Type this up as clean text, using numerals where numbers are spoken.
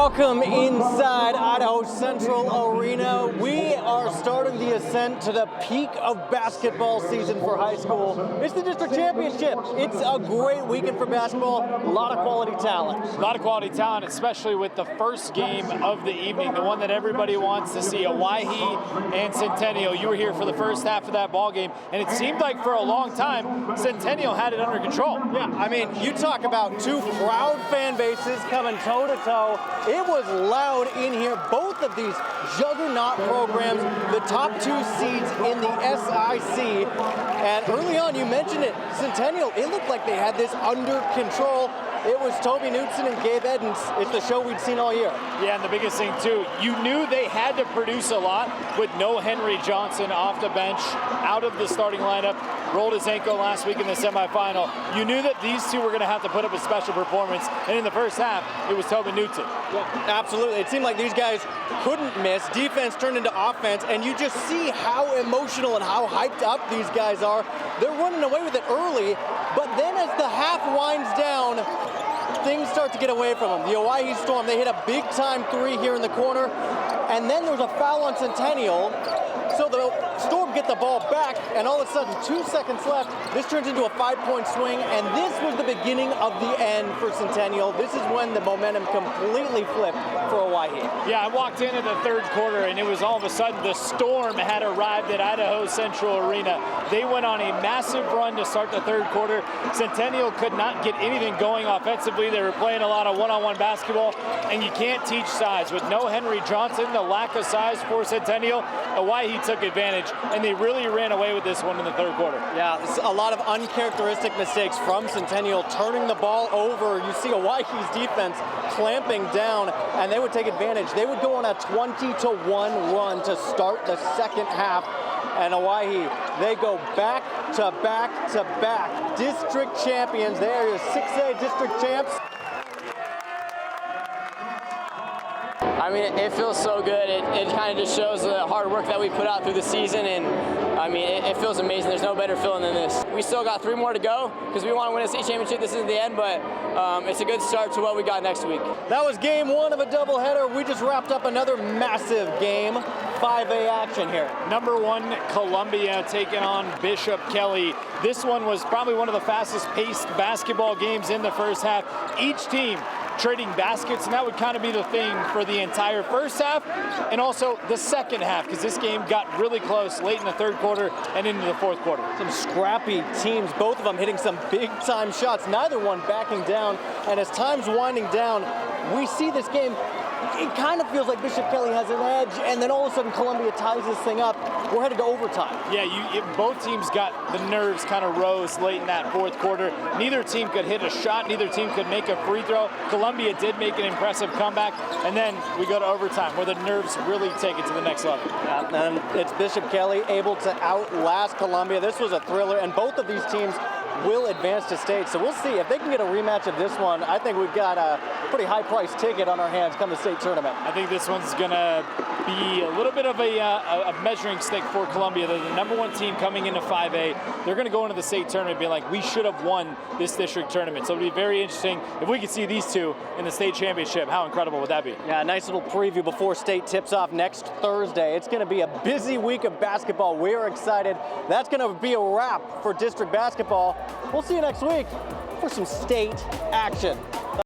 Welcome inside Idaho Central Arena. We are starting the ascent to the peak of basketball season for high school. It's the district championship. It's a great weekend for basketball. A lot of quality talent. A lot of quality talent, especially with the first game of the evening, the one that everybody wants to see, Owyhee and Centennial. You were here for the first half of that ball game, and it seemed like for a long time, Centennial had it under control. Yeah, I mean, you talk about two proud fan bases coming toe-to-toe. It was loud in here. Both of these juggernaut programs, the top two seeds in the SIC. And early on, you mentioned it, Centennial, it looked like they had this under control. It was Toby Knutson and Gabe Edens. It's the show we'd seen all year. Yeah, and the biggest thing, too, you knew they had to produce a lot with no Henry Johnson off the bench, out of the starting lineup, rolled his ankle last week in the semifinal. You knew that these two were going to have to put up a special performance, and in the first half, it was Toby Knutson. Yeah, absolutely. It seemed like these guys couldn't miss. Defense turned into offense, and you just see how emotional and how hyped up these guys are. They're running away with it early, but then as the half winds down, things start to get away from them. The Owyhee Storm, they hit a big-time three here in the corner, and then there's a foul on Centennial. So the Storm get the ball back, and all of a sudden, 2 seconds left. This turns into a 5-point swing, and this was the beginning of the end for Centennial. This is when the momentum completely flipped for Owyhee. Yeah, I walked into the third quarter, and it was all of a sudden the Storm had arrived at Idaho Central Arena. They went on a massive run to start the third quarter. Centennial could not get anything going offensively. They were playing a lot of one-on-one basketball, and you can't teach size. With no Henry Johnson, the lack of size for Centennial, Owyhee took advantage, and they really ran away with this one in the third quarter. Yeah, a lot of uncharacteristic mistakes from Centennial, turning the ball over. You see Owyehee's defense clamping down, and they would take advantage. They would go on a 20-1 run to start the second half, and Owyhee, they go back to back to back. District champions. They are your 6A district champs. I mean, it feels so good. It kind of just shows the hard work that we put out through the season, and I mean, it feels amazing. There's no better feeling than this. We still got 3 more to go because we want to win a state championship. This isn't the end, but it's a good start to what we got next week. That was game 1 of a doubleheader. We just wrapped up another massive game. 5A action here. Number 1, Columbia taking on Bishop Kelly. This one was probably one of the fastest paced basketball games in the first half. Each team trading baskets, and that would kind of be the thing for the entire first half and also the second half, because this game got really close late in the third quarter and into the fourth quarter. Some scrappy teams, both of them hitting some big-time shots, neither one backing down, and as time's winding down, we see this game. It kind of feels like Bishop Kelly has an edge, and then all of a sudden Columbia ties this thing up. We're headed to overtime. Yeah, both teams got the nerves kind of rose late in that fourth quarter. Neither team could hit a shot. Neither team could make a free throw. Columbia did make an impressive comeback, and then we go to overtime where the nerves really take it to the next level. Yeah, and it's Bishop Kelly able to outlast Columbia. This was a thriller, and both of these teams will advance to state. So we'll see if they can get a rematch of this one. I think we've got a pretty high-priced ticket on our hands come the state tournament. I think this one's going to be a little bit of a measuring stick for Columbia. They're the number 1 team coming into 5A. They're going to go into the state tournament and be like, we should have won this district tournament. So it'll be very interesting if we could see these two in the state championship. How incredible would that be? Yeah, a nice little preview before state tips off next Thursday. It's going to be a busy week of basketball. We're excited. That's going to be a wrap for district basketball. We'll see you next week for some state action.